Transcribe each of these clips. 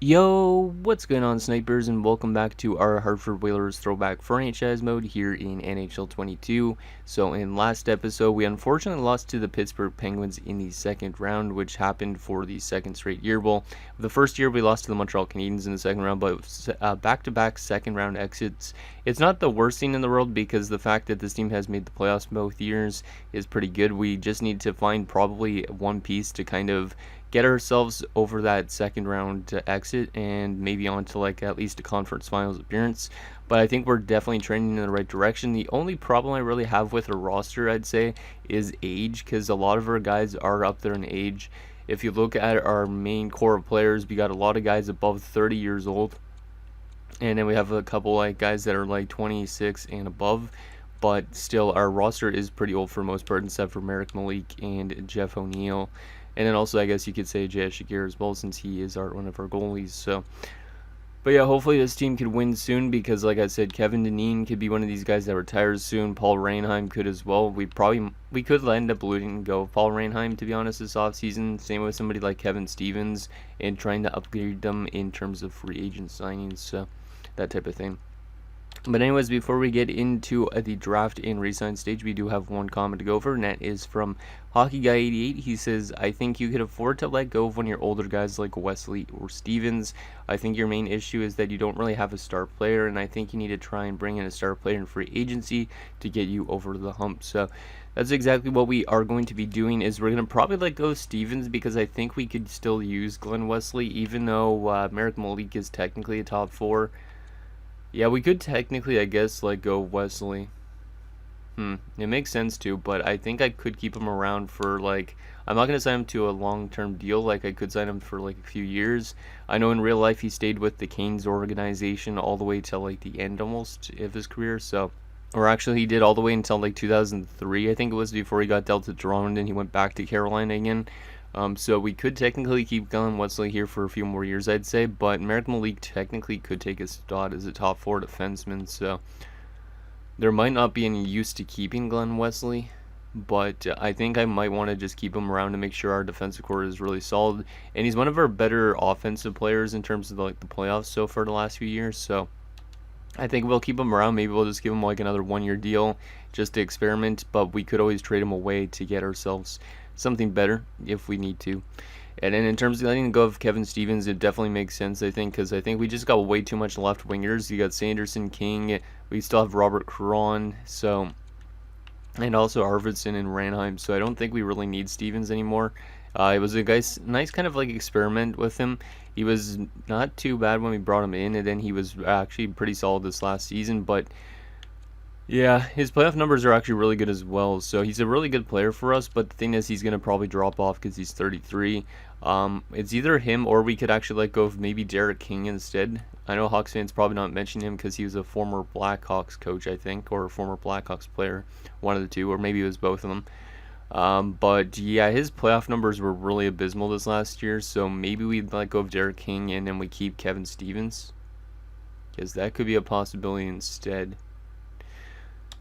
Yo, what's going on, snipers, and welcome back to our Hartford Whalers throwback franchise mode here in NHL 22. So in last episode, we unfortunately lost to the Pittsburgh Penguins in the second round, which happened for the second straight year. Well, the first year we lost to the Montreal Canadiens in the second round, but back-to-back second round exits. It's not the worst thing in the world because the fact that this team has made the playoffs both years is pretty good. We just need to find probably one piece to kind of get ourselves over that second round exit and maybe on to like at least a conference finals appearance. But I think we're definitely trending in the right direction. The only problem I really have with our roster, I'd say, is age, because a lot of our guys are up there in age. If you look at our main core of players, we got a lot of guys above 30 years old, and then we have a couple like guys that are like 26 and above. But still, our roster is pretty old for the most part, except for Merrick Malik and Jeff O'Neill. And then also, I guess you could say J.S. Shakir as well, since he is one of our goalies. So, but yeah, hopefully this team could win soon, because like I said, Kevin Dineen could be one of these guys that retires soon. Paul Reinheim could as well. We could end up letting go of Paul Reinheim, to be honest, this offseason. Same with somebody like Kevin Stevens, and trying to upgrade them in terms of free agent signings, so that type of thing. But anyways, before we get into the draft and resign stage, we do have one comment to go over, and that is from Hockey Guy 88. He says, I think you could afford to let go of one of your older guys like Wesley or Stevens. I think your main issue is that you don't really have a star player, and I think you need to try and bring in a star player in free agency to get you over the hump. So that's exactly what we are going to be doing. Is we're going to probably let go of Stevens, because I think we could still use Glenn Wesley, even though Merrick Malik is technically a top 4. Yeah, we could technically, I guess, like go Wesley. It makes sense too, but I think I could keep him around for like, I'm not going to sign him to a long-term deal. Like, I could sign him for like a few years. I know in real life he stayed with the Canes organization all the way till like the end almost of his career. So, or actually he did all the way until like 2003, I think it was, before he got dealt to Toronto, and then he went back to Carolina again. So we could technically keep Glenn Wesley here for a few more years, I'd say, but Merrick Malik technically could take a spot as a top 4 defenseman, so there might not be any use to keeping Glenn Wesley, but I think I might want to just keep him around to make sure our defensive core is really solid, and he's one of our better offensive players in terms of like the playoffs so far the last few years, so I think we'll keep him around. Maybe we'll just give him like another 1-year deal just to experiment, but we could always trade him away to get ourselves something better if we need to. And then in terms of letting go of Kevin Stevens, it definitely makes sense, I think, because I think we just got way too much left wingers. You got Sanderson, King, we still have Robert Cron, so, and also Arvidsson and Ranheim, so I don't think we really need Stevens anymore. It was a nice kind of like experiment with him. He was not too bad when we brought him in, and then he was actually pretty solid this last season, but yeah, his playoff numbers are actually really good as well. So he's a really good player for us, but the thing is, he's going to probably drop off because he's 33. It's either him, or we could actually let go of maybe Derek King instead. I know Hawks fans probably not mention him because he was a former Blackhawks coach, I think, or a former Blackhawks player, one of the two, or maybe it was both of them. But yeah, his playoff numbers were really abysmal this last year, so maybe we'd let go of Derek King and then we keep Kevin Stevens, because that could be a possibility instead.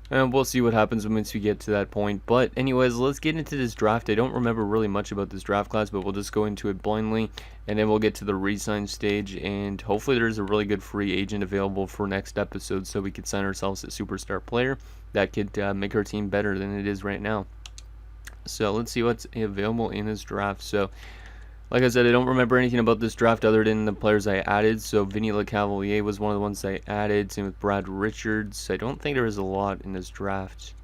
And we'll see what happens once we get to that point. But anyways, let's get into this draft. I don't remember really much about this draft class, but we'll just go into it blindly, and then we'll get to the re-sign stage, and hopefully there's a really good free agent available for next episode, so we could sign ourselves a superstar player that could make our team better than it is right now. So let's see what's available in this draft. So like I said, I don't remember anything about this draft other than the players I added. So Vinny LeCavalier was one of the ones I added. Same with Brad Richards. I don't think there was a lot in this draft,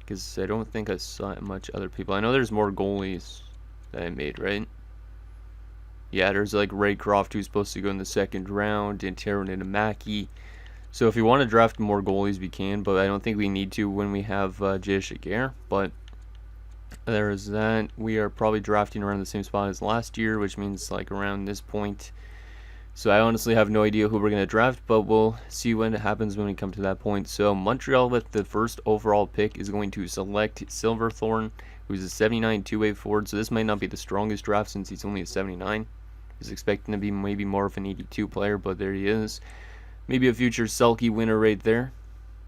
because I don't think I saw much other people. I know there's more goalies that I made, right? Yeah, there's like Ray Croft, who's supposed to go in the second round, and Taron Inamaki. So if we want to draft more goalies, we can, but I don't think we need to when we have J.S. Shakir. But there is that. We are probably drafting around the same spot as last year, which means like around this point. So I honestly have no idea who we're going to draft, but we'll see when it happens when we come to that point. So Montreal, with the first overall pick, is going to select Silverthorne, who's a 79 two-way forward. So this might not be the strongest draft since he's only a 79. He's expecting to be maybe more of an 82 player, but there he is. Maybe a future Selke winner right there,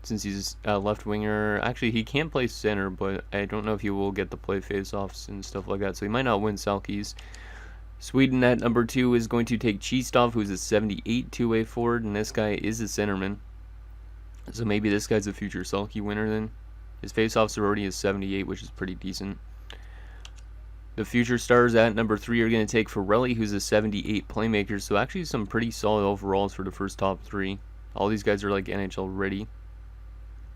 since he's a left winger. Actually, he can play center, but I don't know if he will get the play face-offs and stuff like that, so he might not win Selke's. Sweden at number 2 is going to take Cheestov, who's a 78 two-way forward, and this guy is a centerman. So maybe this guy's a future Selke winner then. His faceoffs are already a 78, which is pretty decent. The future stars at number 3 are going to take Forelli, who's a 78 playmaker. So actually some pretty solid overalls for the first top 3. All these guys are like NHL ready.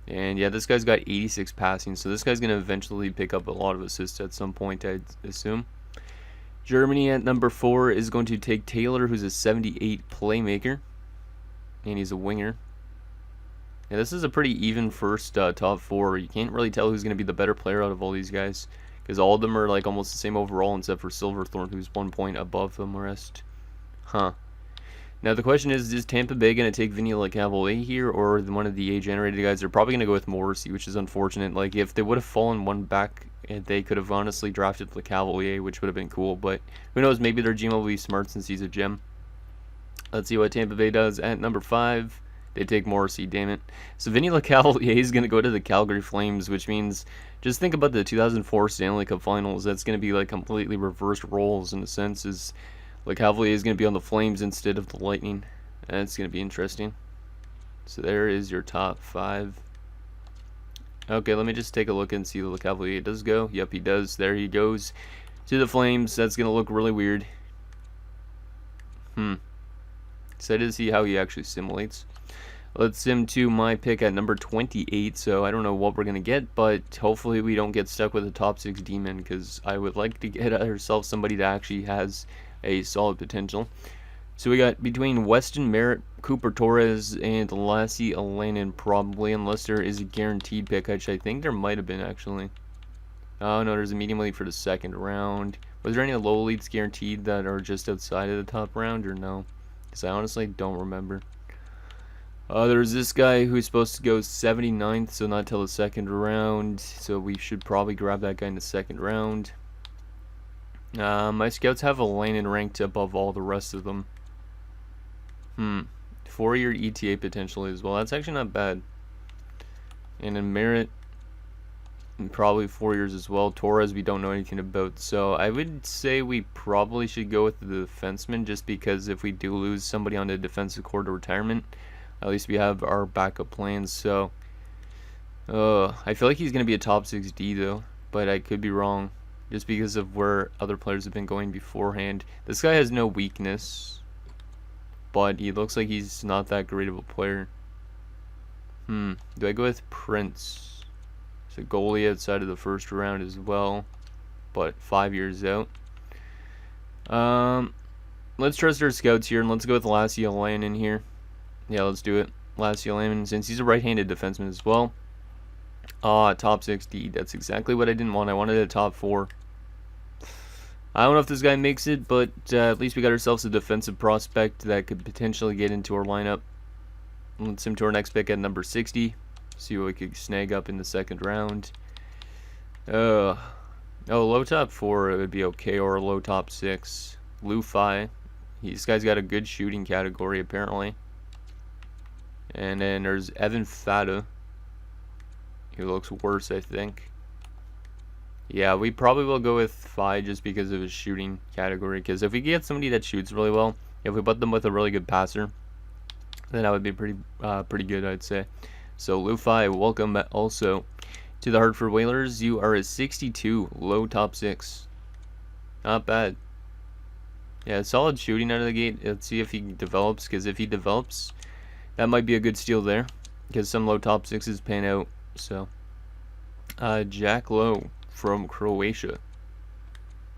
And yeah, this guy's got 86 passing, so this guy's going to eventually pick up a lot of assists at some point, I'd assume. Germany at number 4 is going to take Taylor, who's a 78 playmaker. And he's a winger. Yeah, this is a pretty even first top 4. You can't really tell who's going to be the better player out of all these guys, because all of them are like almost the same overall, except for Silverthorne, who's 1 point above the rest. Huh. Now the question is Tampa Bay going to take Vinny LeCavalier here, or one of the age-generated guys? They're probably going to go with Morrissey, which is unfortunate. Like, if they would have fallen one back, they could have honestly drafted LeCavalier, which would have been cool. But who knows, maybe their GM will be smart since he's a gem. Let's see what Tampa Bay does. At number 5, they take Morrissey, damn it. So Vinny LeCavalier is going to go to the Calgary Flames, which means, just think about the 2004 Stanley Cup Finals. That's going to be like completely reversed roles in a sense, is LeCavalier is going to be on the Flames instead of the Lightning. That's going to be interesting. So there is your top 5. Okay, let me just take a look and see if LeCavalier does go. Yep, he does. There he goes to the Flames. That's going to look really weird. Excited to see how he actually simulates. Let's sim to my pick at number 28. So I don't know what we're going to get, but hopefully we don't get stuck with a top 6 demon, because I would like to get ourselves somebody that actually has a solid potential. So we got between Weston Merritt, Cooper Torres, and Lassie Alanin, probably, unless there is a guaranteed pick, which I think there might have been actually. Oh no, there's a medium league for the second round. Was there any low leads guaranteed that are just outside of the top round, or no? Because I honestly don't remember. There's this guy who's supposed to go 79th, so not till the second round. So we should probably grab that guy in the second round. My scouts have Alanin ranked above all the rest of them. 4-year ETA potentially as well. That's actually not bad. And then Merritt, probably 4 years as well. Torres, we don't know anything about. So I would say we probably should go with the defenseman, just because if we do lose somebody on the defensive core to retirement, at least we have our backup plans. So I feel like he's going to be a top 6D though, but I could be wrong, just because of where other players have been going beforehand. This guy has no weakness, but he looks like he's not that great of a player. Do I go with Prince? It's a goalie outside of the first round as well, but 5 years out. Let's trust our scouts here, and let's go with Lassie Alanin here. Yeah, let's do it. Lassie Alanin, since he's a right-handed defenseman as well. Top 6D. That's exactly what I didn't want. I wanted a top 4. I don't know if this guy makes it, but at least we got ourselves a defensive prospect that could potentially get into our lineup. Let's sim to our next pick at number 60. See what we could snag up in the second round. Low top 4 it would be okay, or a low top 6. Lufi. This guy's got a good shooting category apparently. And then there's Evan Fata. He looks worse, I think. Yeah, we probably will go with Fi just because of his shooting category. Because if we get somebody that shoots really well, if we put them with a really good passer, then that would be pretty good, I'd say. So Lufi, welcome also to the Hartford Whalers. You are a 62, low top 6. Not bad. Yeah, solid shooting out of the gate. Let's see if he develops, because if he develops, that might be a good steal there, because some low top 6s pan out. So Jack Lowe from Croatia.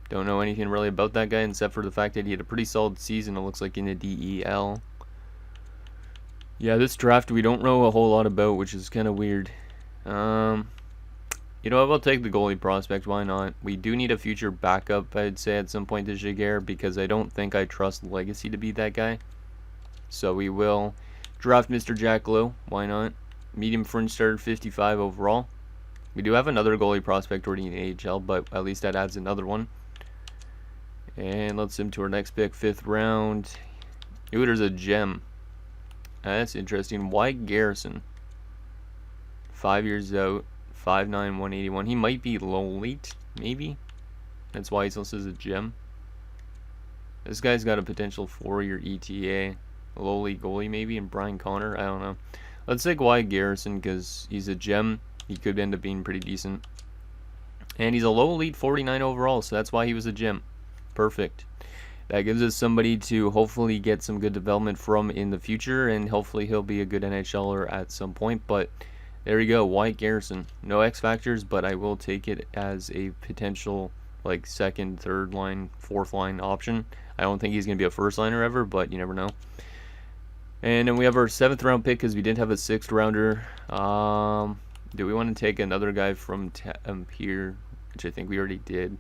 Don't know anything really about that guy except for the fact that he had a pretty solid season, it looks like, in the DEL. Yeah, this draft we don't know a whole lot about, which is kind of weird. You know what, we'll take the goalie prospect, why not? We do need a future backup, I'd say, at some point to Jaguar, because I don't think I trust Legacy to be that guy. So we will draft Mr. Jack Lowe, why not? Medium fringe starter, 55 overall. We do have another goalie prospect already in AHL, but at least that adds another one. And let's sim to our next pick, 5th round. Ooh, there's a gem. That's interesting. White Garrison. 5 years out. 5'9", 181. He might be low late, maybe. That's why he still says a gem. This guy's got a potential 4-year ETA. A lowly goalie maybe, and Brian Connor. I don't know. Let's take Wyatt Garrison because he's a gem. He could end up being pretty decent. And he's a low elite 49 overall, so that's why he was a gem. Perfect. That gives us somebody to hopefully get some good development from in the future, and hopefully he'll be a good NHLer at some point. But there you go, Wyatt Garrison. No X factors, but I will take it as a potential like second, third line, fourth line option. I don't think he's going to be a first liner ever, but you never know. And then we have our 7th round pick because we didn't have a 6th rounder. Do we want to take another guy from here, which I think we already did?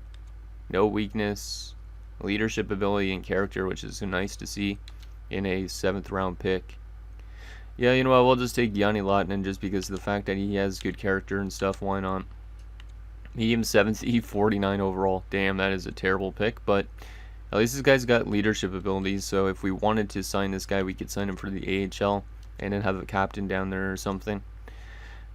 No weakness, leadership ability, and character, which is nice to see in a 7th round pick. Yeah, you know what, we'll just take Yanni Lahtinen just because of the fact that he has good character and stuff. Why not? Medium 7th, 49 overall. Damn, that is a terrible pick, but at least this guy's got leadership abilities, so if we wanted to sign this guy, we could sign him for the AHL and then have a captain down there or something.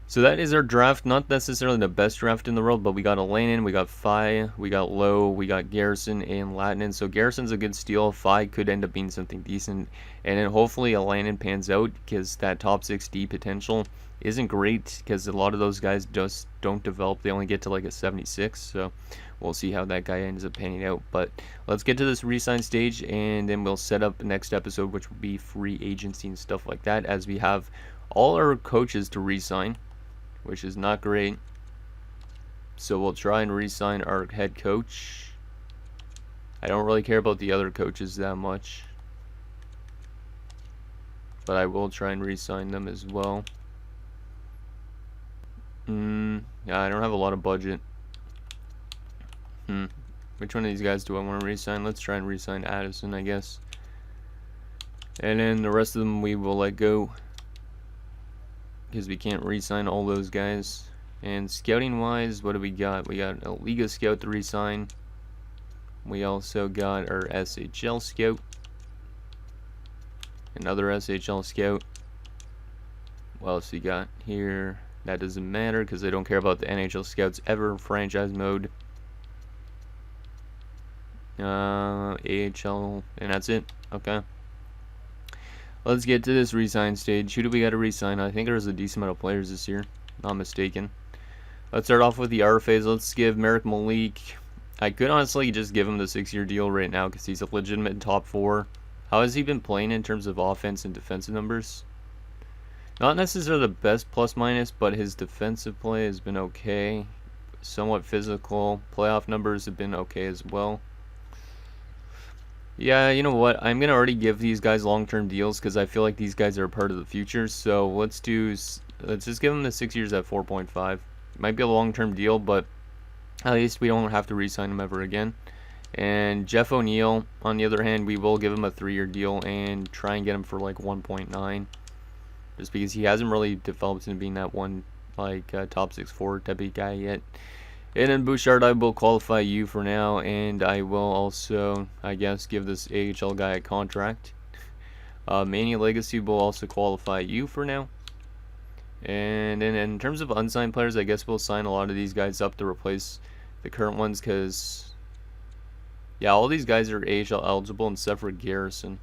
So that is our draft. Not necessarily the best draft in the world, but we got Alanin, we got Phi, we got Lowe, we got Garrison, and Lahtinen. So Garrison's a good steal. Phi could end up being something decent. And then hopefully Alanin pans out because that top 6D potential isn't great because a lot of those guys just don't develop. They only get to like a 76. So we'll see how that guy ends up panning out. But let's get to this re-sign stage, and then we'll set up the next episode, which will be free agency and stuff like that, as we have all our coaches to re-sign, which is not great. So we'll try and re-sign our head coach. I don't really care about the other coaches that much, but I will try and re-sign them as well. Yeah, I don't have a lot of budget. Which one of these guys do I want to re-sign? Let's try and re-sign Addison, I guess. And then the rest of them we will let go, because we can't re-sign all those guys. And scouting wise, what do we got? We got a Liga scout to re-sign. We also got our SHL scout, another SHL scout. What else we got here? That doesn't matter because I don't care about the NHL scouts ever. Franchise mode, AHL, and that's it. Okay, let's get to this re-sign stage. Who do we got to re-sign? I think there's a decent amount of players this year, not mistaken. Let's start off with the RFAs. Let's give Merrick Malik. I could honestly just give him the 6-year deal right now because he's a legitimate top 4. How has he been playing in terms of offense and defensive numbers? Not necessarily the best plus minus, but his defensive play has been okay. Somewhat physical. Playoff numbers have been okay as well. Yeah, you know what? I'm going to already give these guys long-term deals because I feel like these guys are a part of the future. So let's just give them the 6 years at 4.5. Might be a long-term deal, but at least we don't have to re-sign him ever again. And Jeff O'Neill, on the other hand, we will give him a 3-year deal and try and get him for like 1.9. Just because he hasn't really developed into being that one like top 6 forward type of guy yet. And then Bouchard, I will qualify you for now, and I will also, I guess, give this AHL guy a contract. Mania Legacy will also qualify you for now. And then in terms of unsigned players, I guess we'll sign a lot of these guys up to replace the current ones because, yeah, all these guys are AHL eligible except for Garrison.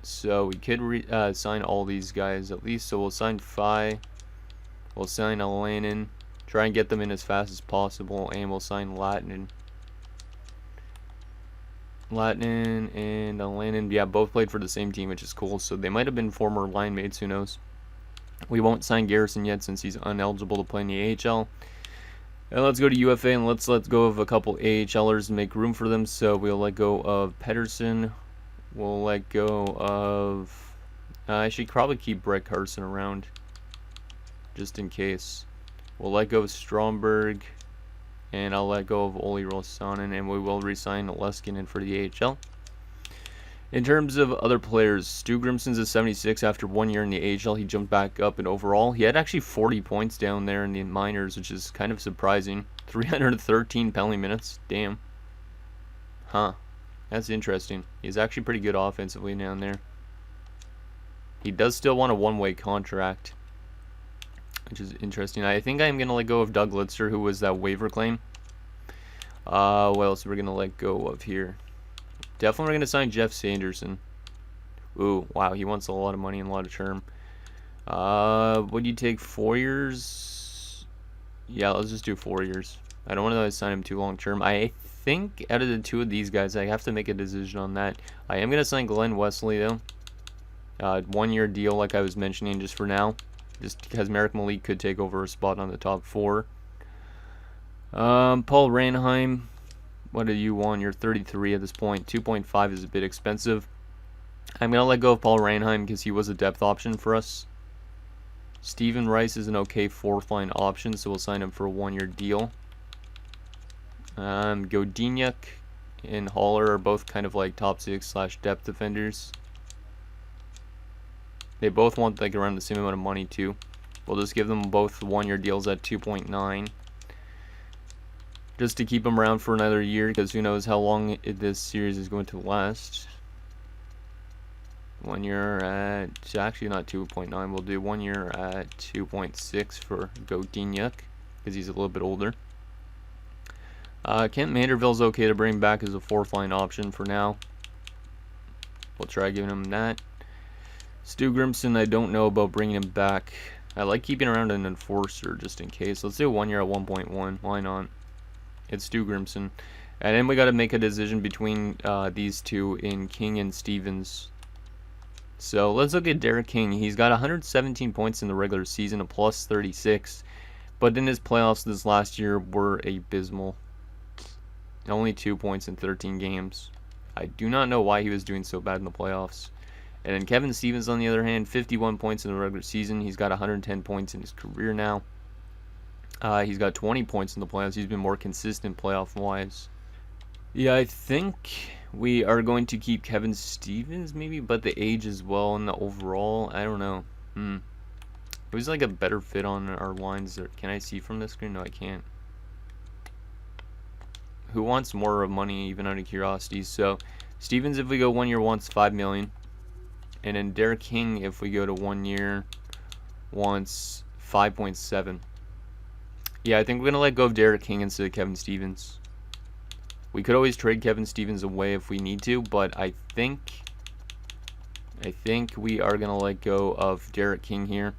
So we could sign all these guys at least. So we'll sign Phi, we'll sign Alanin, try and get them in as fast as possible, and we'll sign Lahtinen. And Alanin, yeah, both played for the same team, which is cool. So they might have been former line mates, who knows. We won't sign Garrison yet since he's ineligible to play in the AHL. And let's go to UFA and let's let go of a couple AHLers and make room for them. So we'll let go of Pedersen. We'll let go of... I should probably keep Brett Carson around, just in case. We'll let go of Stromberg, and I'll let go of Olli Rosanen, and we will re-sign Leskinen for the AHL. In terms of other players, Stu Grimson's a 76 after 1 year in the AHL. He jumped back up in overall. He had actually 40 points down there in the minors, which is kind of surprising. 313 penalty minutes. Damn. Huh. That's interesting. He's actually pretty good offensively down there. He does still want a one-way contract, which is interesting. I think I'm going to let go of Doug Litzer, who was that waiver claim. What else are we going to let go of here? Definitely going to sign Jeff Sanderson. Ooh, wow, he wants a lot of money and a lot of term. Would you take 4 years? Yeah, let's just do 4 years. I don't want to sign him too long term. I think out of the two of these guys, I have to make a decision on that. I am going to sign Glenn Wesley, though. 1 year deal, like I was mentioning, just for now. Just because Merrick Malik could take over a spot on the top 4. Paul Ranheim, what do you want? You're 33 at this point. 2.5 is a bit expensive. I'm going to let go of Paul Ranheim because he was a depth option for us. Steven Rice is an okay 4th line option, so we'll sign him for a 1 year deal. Godiniak and Haller are both kind of like top 6 / depth defenders. They both want like around the same amount of money too. We'll just give them both 1 year deals at 2.9. Just to keep them around for another year, because who knows how long this series is going to last. 1 year at, actually not 2.9, we'll do 1 year at 2.6 for Godiniak, because he's a little bit older. Kent Manderville's okay to bring back as a 4th line option for now. We'll try giving him that. Stu Grimson, I don't know about bringing him back. I like keeping around an enforcer just in case. Let's do 1 year at 1.1. Why not? It's Stu Grimson. And then we got to make a decision between these two in King and Stevens. So let's look at Derek King. He's got 117 points in the regular season, a plus 36. But in his playoffs this last year were abysmal. Only 2 points in 13 games. I do not know why he was doing so bad in the playoffs. And then Kevin Stevens, on the other hand, 51 points in the regular season. He's got 110 points in his career now. He's got 20 points in the playoffs. He's been more consistent playoff-wise. Yeah, I think we are going to keep Kevin Stevens, maybe, but the age as well and the overall, I don't know. It was like a better fit on our lines. Can I see from this screen? No, I can't. Who wants more money, even out of curiosity? So Stevens, if we go 1 year, wants $5 million. And then Derek King, if we go to 1 year, wants 5.7. Yeah, I think we're going to let go of Derek King instead of Kevin Stevens. We could always trade Kevin Stevens away if we need to, but I think we are going to let go of Derek King here.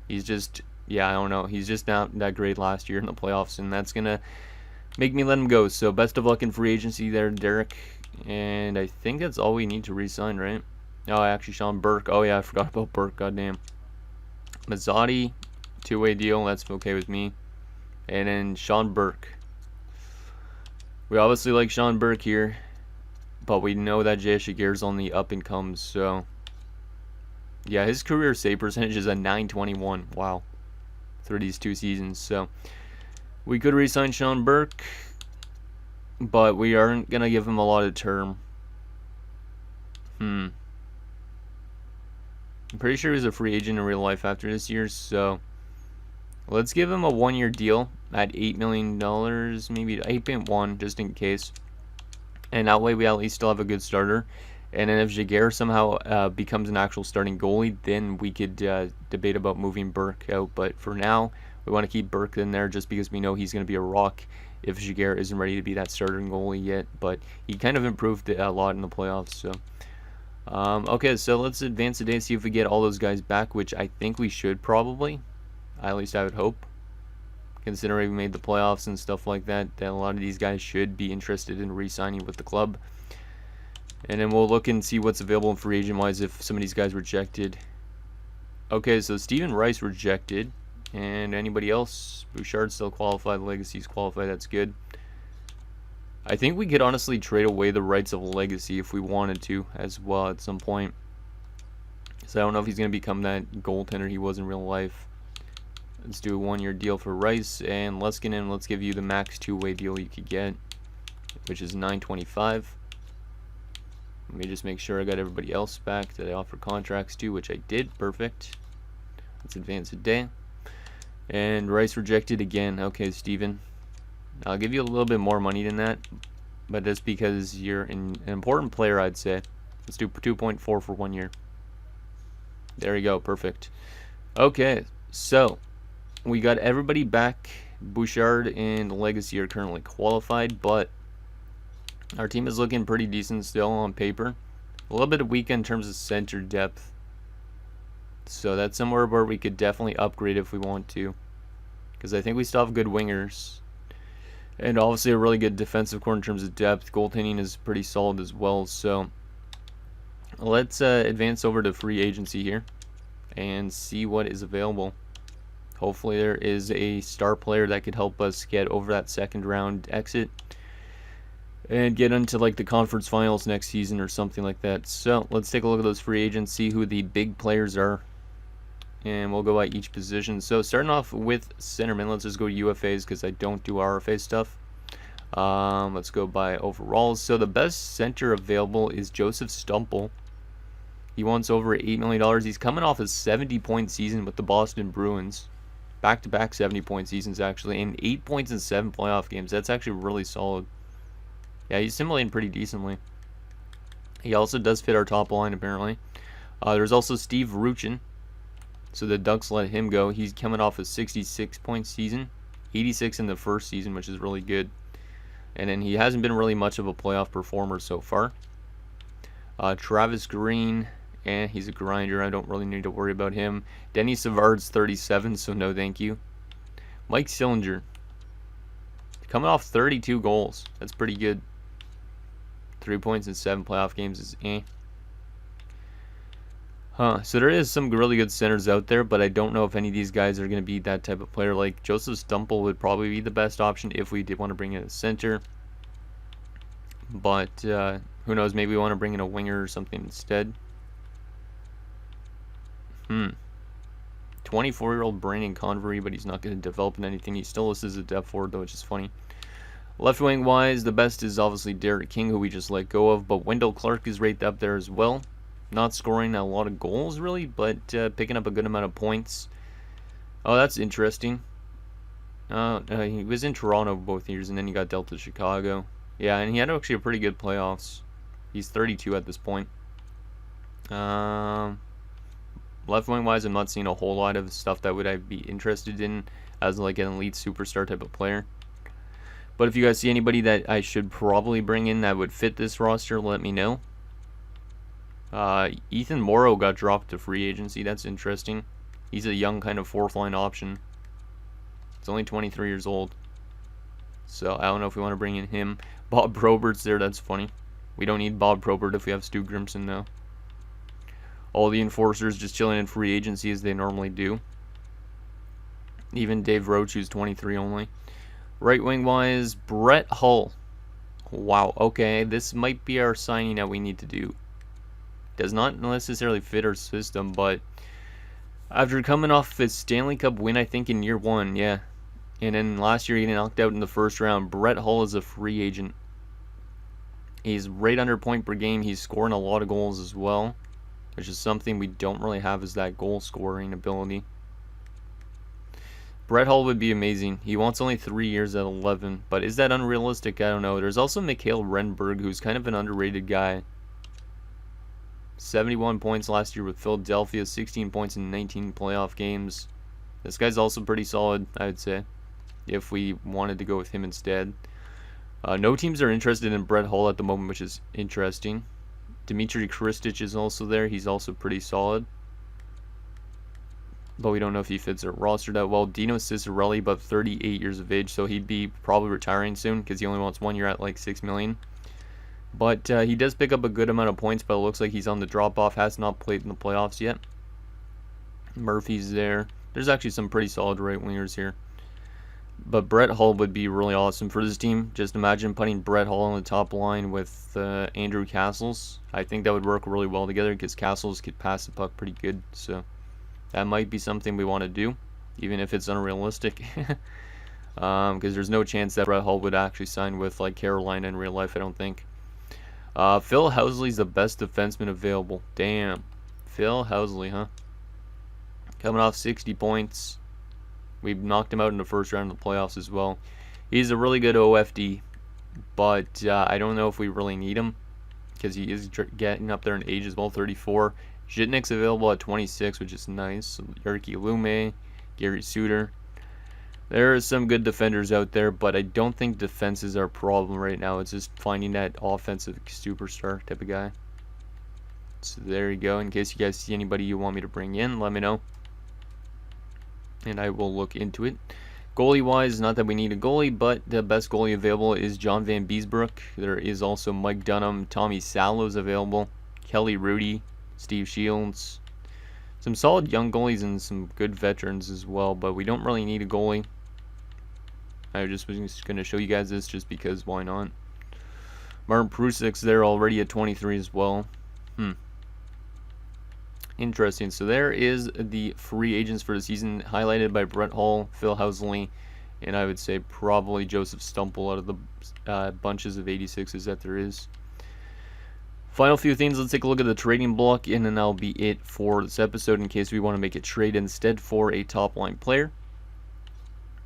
He's just, yeah, I don't know. He's just not that great last year in the playoffs, and that's going to make me let him go. So best of luck in free agency there, Derek. And I think that's all we need to re-sign, right? Oh, actually, Sean Burke. Oh, yeah, I forgot about Burke. Goddamn. Mazzotti, 2-way deal. That's okay with me. And then Sean Burke. We obviously like Sean Burke here, but we know that Jay Shigeru's on the up and comes, so yeah, his career save percentage is a 921. Wow. Through these 2 seasons. So we could re-sign Sean Burke, but we aren't gonna give him a lot of term. I'm pretty sure he's a free agent in real life after this year, so let's give him a 1 year deal at $8 million, maybe 8.1, just in case. And that way we at least still have a good starter. And then if Shigeru somehow becomes an actual starting goalie, then we could debate about moving Burke out. But for now, we want to keep Burke in there just because we know he's going to be a rock if Shigeru isn't ready to be that starting goalie yet. But he kind of improved a lot in the playoffs. So okay, so let's advance today and see if we get all those guys back, which I think we should probably. At least I would hope. Considering we made the playoffs and stuff like that, that a lot of these guys should be interested in re-signing with the club. And then we'll look and see what's available in free agent wise if some of these guys rejected. Okay, so Steven Rice rejected. And anybody else? Bouchard still qualified. Legacy's qualified. That's good. I think we could honestly trade away the rights of Legacy if we wanted to as well at some point. So I don't know if he's going to become that goaltender he was in real life. Let's do a 1 year deal for Rice, and let's give you the max 2-way deal you could get, which is $925. Let me just make sure I got everybody else back that I offer contracts to, which I did. Perfect. Let's advance a day. And Rice rejected again. Okay, Steven. I'll give you a little bit more money than that, but that's because you're an important player, I'd say. Let's do 2.4 for 1 year. There you go. Perfect. Okay, so we got everybody back. Bouchard and Legacy are currently qualified, but Our team is looking pretty decent still on paper. A little bit weak in terms of center depth. So that's somewhere where we could definitely upgrade if we want to. Because I think we still have good wingers. And obviously a really good defensive core in terms of depth. Goaltending is pretty solid as well. So let's advance over to free agency here and see what is available. Hopefully there is a star player that could help us get over that second round exit and get into like the conference finals next season or something like that. So let's take a look at those free agents, see who the big players are, and we'll go by each position. So starting off with centerman, let's just go UFAs because I don't do RFA stuff. Let's go by overalls. So the best center available is Joseph Stumple. He wants over $8 million. He's coming off a 70-point season with the Boston Bruins. Back-to-back 70-point seasons, actually. And 8 points in 7 playoff games. That's actually really solid. Yeah, he's simulating pretty decently. He also does fit our top line, apparently. There's also Steve Ruchin. So the Ducks let him go. He's coming off a 66-point season. 86 in the first season, which is really good. And then he hasn't been really much of a playoff performer so far. Travis Green, he's a grinder. I don't really need to worry about him. Denny Savard's 37, so no thank you. Mike Sillinger, coming off 32 goals. That's pretty good. 3 points in 7 playoff games is So there is some really good centers out there, but I don't know if any of these guys are going to be that type of player. Like Joseph Stumple would probably be the best option if we did want to bring in a center. But who knows, maybe we want to bring in a winger or something instead. 24-year-old Brandon Convery, but he's not going to develop in anything. He still lists as a depth forward, though, which is funny. Left wing wise, the best is obviously Derek King, who we just let go of, but Wendell Clark is right up there as well. Not scoring a lot of goals, really, but picking up a good amount of points. Oh, that's interesting. He was in Toronto both years, and then he got dealt to Chicago. Yeah, and he had actually a pretty good playoffs. He's 32 at this point. Left wing wise, I'm not seeing a whole lot of stuff that would I be interested in as like an elite superstar type of player. But if you guys see anybody that I should probably bring in that would fit this roster, let me know. Ethan Morrow got dropped to free agency. That's interesting. He's a young kind of fourth line option. He's only 23 years old. So I don't know if we want to bring in him. Bob Probert's there. That's funny. We don't need Bob Probert if we have Stu Grimson now. All the enforcers just chilling in free agency as they normally do. Even Dave Roach, who's 23 only. Right wing wise, Brett Hull. Wow, okay, this might be our signing that we need to do. Does not necessarily fit our system, but after coming off a Stanley Cup win, I think in year 1, yeah. And then last year getting knocked out in the first round, Brett Hull is a free agent. He's right under point per game. He's scoring a lot of goals as well, which is something we don't really have, is that goal scoring ability. Brett Hull would be amazing. He wants only 3 years at 11, but is that unrealistic? I don't know. There's also Mikhail Renberg, who's kind of an underrated guy. 71 points last year with Philadelphia, 16 points in 19 playoff games. This guy's also pretty solid, I would say, if we wanted to go with him instead. No teams are interested in Brett Hull at the moment, which is interesting. Dmitry Kristich is also there. He's also pretty solid, but we don't know if he fits our roster that well. Dino Ciccarelli, about 38 years of age, so he'd be probably retiring soon because he only wants 1 year at like $6 million. But he does pick up a good amount of points, but it looks like he's on the drop-off, has not played in the playoffs yet. Murphy's there. There's actually some pretty solid right wingers here. But Brett Hull would be really awesome for this team. Just imagine putting Brett Hull on the top line with Andrew Castles. I think that would work really well together because Castles could pass the puck pretty good. So that might be something we want to do, even if it's unrealistic. Because there's no chance that Brett Hull would actually sign with like Carolina in real life, I don't think. Phil Housley's the best defenseman available. Damn. Phil Housley, huh? Coming off 60 points. We knocked him out in the first round of the playoffs as well. He's a really good OFD, but I don't know if we really need him because he is getting up there in age as well, 34. Zhitnik's available at 26, which is nice. So Yarki Lume, Gary Suter. There are some good defenders out there, but I don't think defense is our problem right now. It's just finding that offensive superstar type of guy. So there you go. In case you guys see anybody you want me to bring in, let me know, and I will look into it. Goalie-wise, not that we need a goalie, but the best goalie available is John Van Beesbrook. There is also Mike Dunham, Tommy Salo's available, Kelly Rudy, Steve Shields. Some solid young goalies and some good veterans as well, but we don't really need a goalie. I just was going to show you guys this just because why not. Martin Prusic's there already at 23 as well. Interesting. So there is the free agents for the season, highlighted by Brett Hull, Phil Housley, and I would say probably Joseph Stumple out of the bunches of 86s that there is. Final few things, let's take a look at the trading block, and then that'll be it for this episode in case we want to make a trade instead for a top-line player.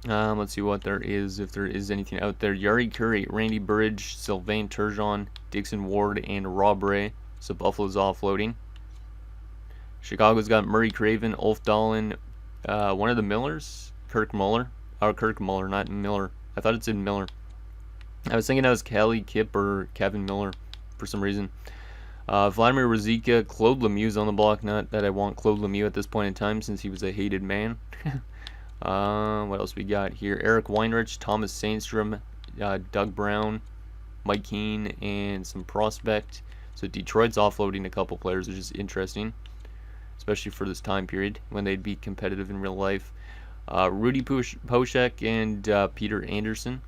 Let's see what there is, if there is anything out there. Yari Curry, Randy Burridge, Sylvain Turgeon, Dixon Ward, and Rob Ray. So Buffalo's offloading. Chicago's got Murray Craven, Ulf Dahlin, one of the Millers, Kirk Muller, not Miller. I thought it said Miller. I was thinking that was Kelly Kipp or Kevin Miller for some reason. Vladimir Ruzicka, Claude Lemieux's on the block. Not that I want Claude Lemieux at this point in time since he was a hated man. What else we got here? Eric Weinrich, Thomas Sandstrom, Doug Brown, Mike Keane, and some prospect. So Detroit's offloading a couple players, which is interesting, especially for this time period when they'd be competitive in real life. Rudy Poshek and Peter Anderson.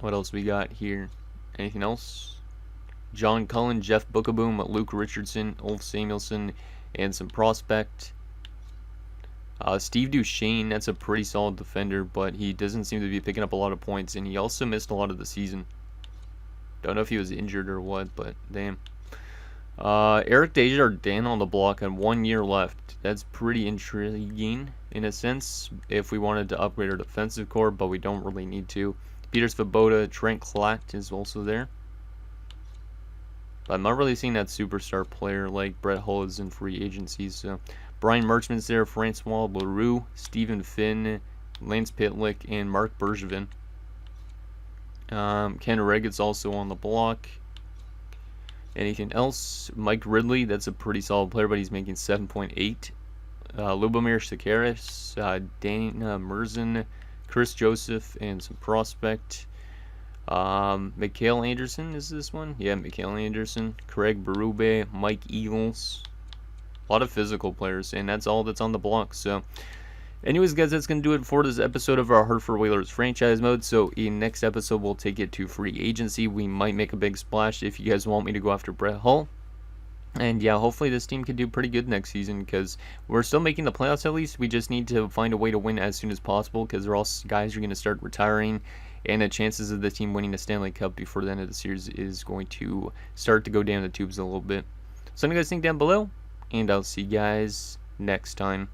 What else we got here? Anything else? John Cullen, Jeff Bookaboom, Luke Richardson, Ulf Samuelson, and some prospect. Steve Duchesne, that's a pretty solid defender, but he doesn't seem to be picking up a lot of points, and he also missed a lot of the season. Don't know if he was injured or what, but damn. Eric Desjardins on the block and 1 year left. That's pretty intriguing in a sense if we wanted to upgrade our defensive core, but we don't really need to. Peter Svoboda, Trent Klatt is also there. But I'm not really seeing that superstar player like Brett Hull is in free agency. So Brian Merchman's there, Francois Leroux, Stephen Finn, Lance Pitlick, and Mark Bergevin. Ken Reggett's also on the block. Anything else? Mike Ridley, that's a pretty solid player, but he's making 7.8. Lubomir Sakaris, Dana Merzen, Chris Joseph, and some prospect. Mikhail Anderson is this one? Yeah, Mikhail Anderson. Craig Berube, Mike Eagles. A lot of physical players, and that's all that's on the block. So, anyways, guys, that's going to do it for this episode of our Hartford Whalers franchise mode. So, in next episode, we'll take it to free agency. We might make a big splash if you guys want me to go after Brett Hull. And yeah, hopefully this team can do pretty good next season because we're still making the playoffs at least. We just need to find a way to win as soon as possible because they're all guys who are going to start retiring. And the chances of the team winning the Stanley Cup before the end of the series is going to start to go down the tubes a little bit. So let me know what you guys think down below, and I'll see you guys next time.